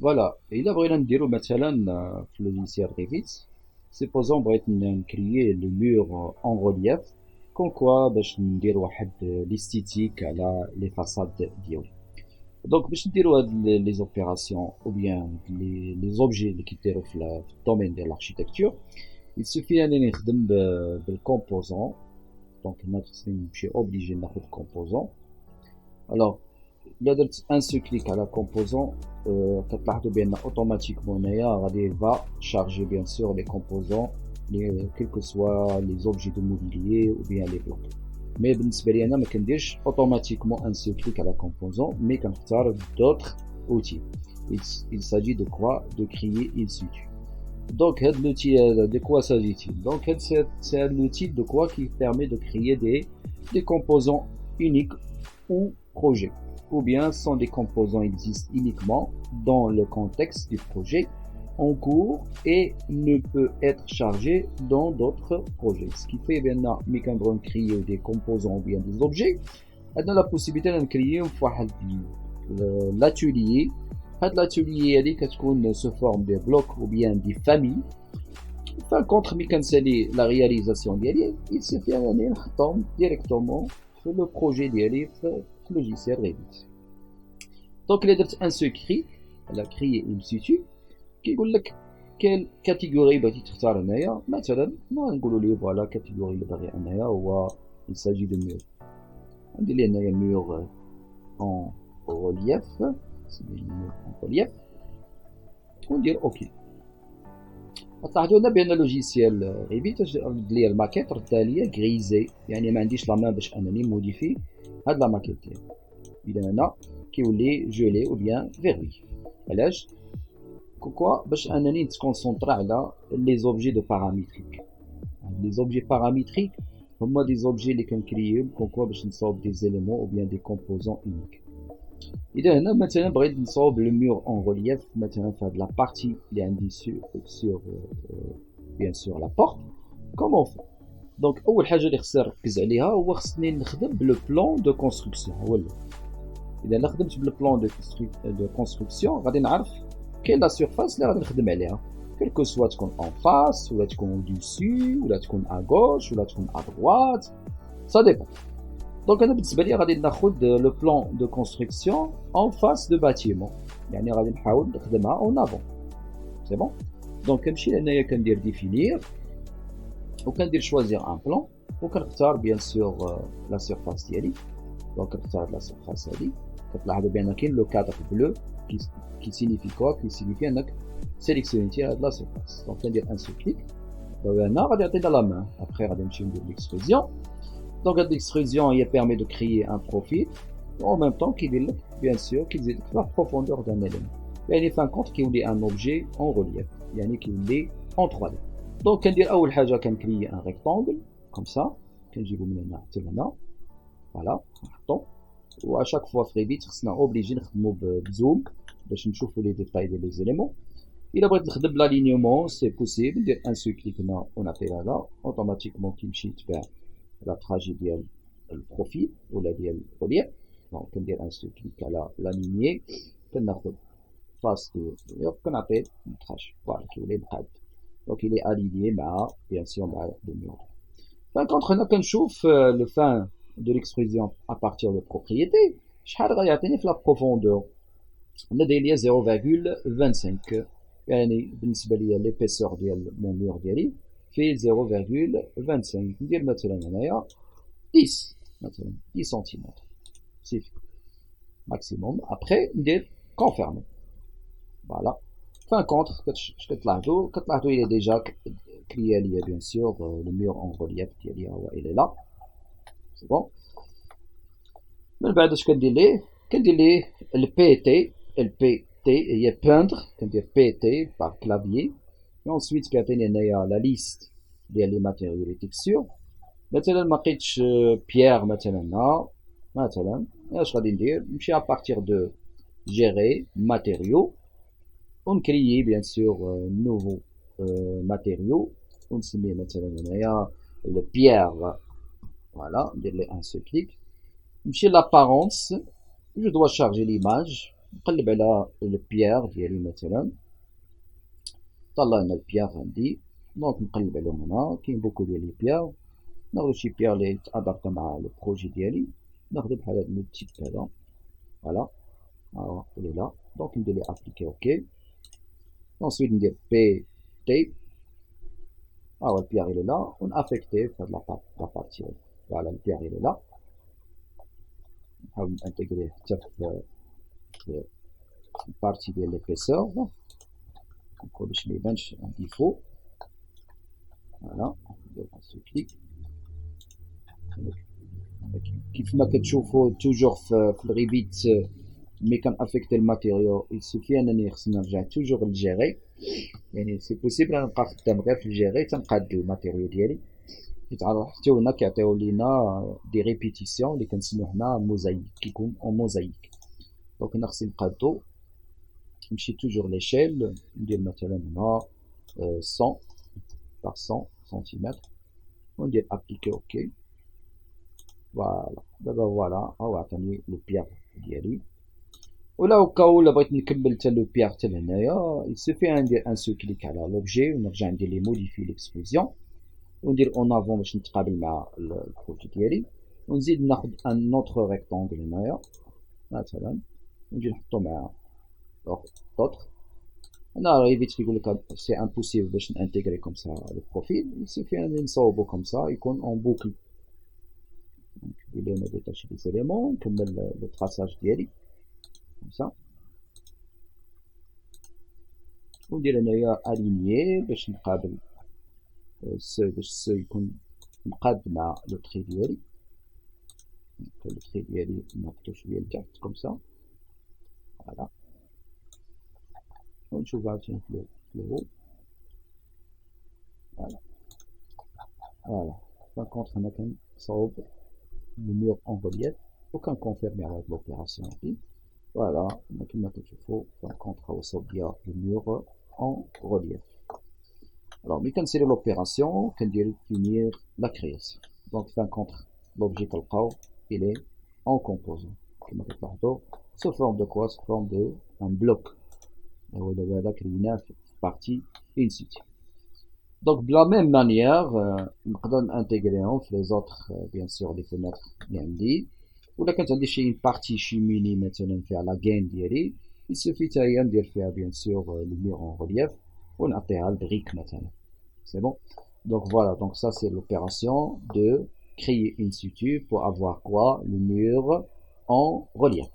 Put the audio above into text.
Voilà. Et là, بغينا نديرو مثلا في logiciel Revit. Supposons بغيت نكريي le mur en relief. Comme quoi باش ندير واحد l'esthétique على les façades ديالو. Donc باش نديرو هاد les opérations ou bien les objets اللي كيديروا في الدومين ديال l'architecture. Il suffit انني نخدم بالcomposant. Donc هنا خصني نمشي obligé ناخد composant. Alors إلا درت ان سو كليك على كومبوزون كتلاحظوا بان اوتوماتيكمون هنايا غادي va charger bien sûr les composants quels que soient les objets de mobilier ou bien les blocs. مي بالنسبه لي انا ما كنديرش اوتوماتيكمون ان سو كليك على كومبوزون مي كنختار d'autres outils. Il s'agit de quoi? De créer in situ. Donc l'outil de quoi s'agit-il? Donc c'est un outil de quoi qui permet de créer des composants uniques ou projets, ou bien sont des composants existent uniquement dans le contexte du projet en cours et ne peut être chargé dans d'autres projets. Ce qui fait bien qu'on peut créer des composants ou bien des objets. On a la possibilité de créer l'atelier. L'atelier se forme des blocs ou bien des familles. Enfin, contre la réalisation d'Ali, il se fait directement sur le projet d'Ali. Logiciel Revit. Donc il a un secret, elle a créé in situ qui dit quelle catégorie va تختار هنايا. مثلا نقولوا ليه voilà catégorie اللي باغي انايا هو il s'agit de mur. ندير ليه هنايا mur en relief, c'est des murs en relief وندير اوكي. تلاحظوا هنا بان لوجيسيال ريفيت رد لي الماكيت ردها ليا غريزي، يعني ما عنديش لا مان باش انني موديفي هاد لا ماكيت ديالي. اذا هنا كيولي جولي او بيان فيغوي. علاش؟ كوكوا باش انني نتكونسونطرا على لي زوبجي دو باراميتريك. لي زوبجي باراميتريك هما دي زوبجي اللي كنكرييهم كوكوا باش نصاوب دي زيليمون او بيان دي كومبوزون اونيك. اذا هنا مثلا بغيت نصاوب لو مور اون ريليف مثلا في هاد لا بارتي اللي عندي سور بيان سور لا بورت. كومون فو؟ دونك اول حاجه اللي خصني نركز عليها هو خصني نخدم بلو بلان دو كونستركسيون. هو الاول. اذا لا خدمت بلو بلان دو كونستركسيون غادي نعرف كاين لا سيرفاس اللي غادي نخدم عليها، كلكو سوا تكون اون فاس ولا تكون دوسي ولا تكون ا غوش ولا تكون ا دروات، سا ديبون. دونك انا بالنسبه لي غادي ناخذ لو بلان دو كونستركسيون اون فاس دو باتيمون، يعني غادي نحاول نخدمها اون افون. سي بون. دونك كنمشي لهنايا كندير ديفينير وكندير شوازير ان بلان وكنختار بيان سور لا سيرفاس ديالي. دونك كنختار لا سيرفاس هادي. كتلاحظوا بان كاين لو كادر بلو qui signifie quoi? Qui signifie انك سيليكسيونيتي هاد لا سيرفاس. دونك كندير ان سو كليك هنا غادي يعطينا لا مان. ابخي غادي نمشيو ندير ليكستروزيون. دونك هاد ليكستروزيون هي بيرمي دو كريي ان بروفيل en même temps كيدير لك بيان سور كيزيد لك لا بروفوندور دان اليمون، يعني فان كونت كيولي ان اوبجي اون ريليف، يعني كيولي اون 3 دي. دونك كندير اول حاجه كنكريي ان ريكتانجل كوم سا، كنجيبو من هنا حتى هنا فوالا نحطو. و chaque fois في ريفيت خصنا اوبليجي نخدمو بزوم باش نشوفو لي ديتاي ديال لي زيليمون. الا بغيت نخدم بالالينيومون سي بوسيبل، ندير ان سو كليك هنا ونعطي هذا اوتوماتيكمون كيمشي يتبع لا تراجي ديال البروفيل ولا ديال الروليف. دونك كندير ان سو كليك على لا لينيي كناخد فاس دو كنعطي التراج فوالا كيولي بحال. دونك il est aligné مع بيان سور مع لو مور. فان كونتخ هنا كنشوف لو فان de l'extrusion à partir de propriété شحال غيعطيني في لا بروفوندور. انا داير ليا 0.25، يعني بالنسبه ليا ليبيسور ديال مون مور ديالي في 0.25. ندير مثلا هنايا 10 مثلا 10 سنتيمتر سيفي ماكسيموم. ابخي ندير كونفيرمي فوالا. فان كونتر كتلاحظوا il est déjà créé ليا بيان سور لو مور اون ريليف ديالي هو الى لا. سي بون. من بعد اش كندير ليه البي تي هي بيندر. كندير بي تي باغ كلافيي. ensuite كيعطيني هنايا لا ليست ديال لي ماتيريو لي تيكستور. مثلا ما لقيتش بيير مثلا هنا مثلا اش غادي ندير؟ نمشي ابارتير دو جيري ماتيريو ونكريي بيان سور نوفو ماتيريو ونسميه مثلا هنايا البيير. Voilà, ندير لي ان سو كليك. نمشي لابارونس. Je dois charger l'image. نقلب على البيير ديالي مثلا، طلع لنا البيير عندي. دونك نقلب عليهم هنا، كاين بوكو ديال لي بيير. ناخدو شي بيير لي يتادابتا مع لو بروجي ديالي، ناخدو بحال هاد لو تيب هذا. فوالا، ها il est là. دونك ندير لي ابليكي اوكي. ensuite ندير بي تيب. ها هو البيير il est là، ونافيكتيه في هاد لا بارتي هادي. فوالا البيير il est là. نحاول نانتيغريه حتى في البارتي ديال ليبيسور باش ما يبانش ان ديفو. فوالا ندير سو كليك. كيف ما كتشوفوا توجور في الريفيت مي كان افيكتي الماتيريو يسوفي انني خصني نرجع توجور للجيري. يعني سي بوسيبل نبقى خدام غير في الجيري تنقاد الماتيريو ديالي. كيتعرض حتى هنا كيعطيو لينا دي ريبيتيسيون اللي كنسميو حنا موزايك، كيكون اون موزايك. دونك هنا خصني نقادو، نمشي توجور ليشيل، ندير مثلا هنا 100 par 100 سنتيمتر، وندير ابليكي اوكي. فوالا دابا فوالا ها هو عطاني لو بيير ديالي. ولا وكاو الا بغيت نكمل حتى لو بيير حتى لهنايا يسوفي ندير ان سو كليك على لوبجي ونرجع ندير لي موديفي ليكسبوزيون وندير اون افون باش نتقابل مع البروجي ديالي، ونزيد ناخد ان اوتر ريكتونغل هنايا مثلا ونجي نحطو مع دوطر. هنا ريفيت كيقول لك سي امبوسيبل باش نانتيغري كوم سا لو بروفيل، يسوفي نصاوبو كوم سا يكون اون بوكل. دير لي ديتاشي دي زيليمون، نكمل لو تراساج ديالي كوم سا، وندير هنايا الينيي باش نقابل باش السو يكون مقاد مع لو تري ديالي. لو تري ديالي نهبطو شويه لتحت كوم سا. فوالا ونشوف عاوتاني في الهو. فوالا فوالا كونطخ هنا كنصاوب le mur en relief وكنكونفيرمي على هاد لوبيراسيون هادي. فوالا كما كتشوفو كنصاوب بيان le mur en relief. Alors ملي كنسيري لوبيراسيون كندير finir la création. donc fin contre l'objet كنلقاو il est en composant كما كتلاحظوا sous forme de quoi, sous forme de un bloc. هو دابا هذا كريناه في partie in-situ. Donc de la même manière نقدر نانتيغريهم في لي زوطخ بيان سور لي فونتر اللي عندي. ولا كانت عندي شي بارتي شيميني مثلا فيها لا كين ديالي يسوفي حتى هي ندير فيها بيان سور لو مير اون ريليف ونعطيها البريك مثلا. C'est bon. Donc voilà, donc ça c'est l'opération de créer in situ pour avoir quoi? Le mur en relief.